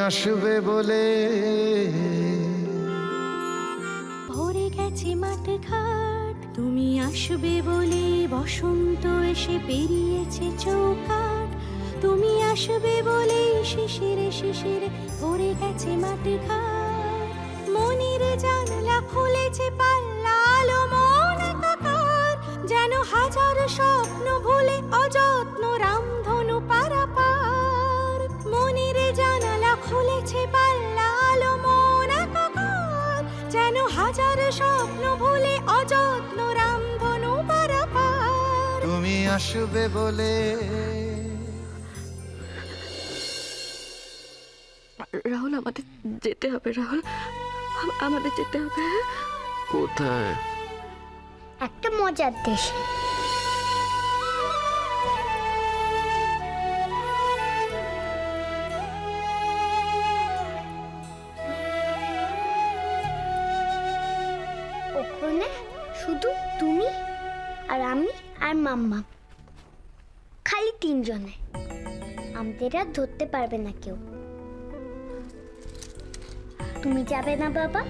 আসবে বলে। ভরে গেছে মাঠ ঘাট, তুমি আসবে বলে বসন্ত এসে পেরিয়েছে চৌকাঠ। তুমি আসবে বলে শিশিরে শিশিরে ভরে গেছে মাঠ ঘাট। মনির জানলা খুলেছে পাল্লা আলো মন একাকার, যেন হাজার স্বপ্ন ভুলে অযত্ন রামধনু পারাপার। মনির জানালা খুলেছে পাল্লা আলো মন একাকার, যেন হাজার স্বপ্ন ভুলে অযত্ন রামধনু পারাপার। তুমি আসবে বলে। রাহুল, আমাদের যেতে হবে। রাহুল, আমাদের যেতে হবে। কোথায়? একটা মজার দেশে। ওখানে শুধু তুমি আর আমি আর মাম্মা, খালি তিনজনে। আমাদের আর ধরতে পারবে না কেউ। তুমি যাবে না বাবা?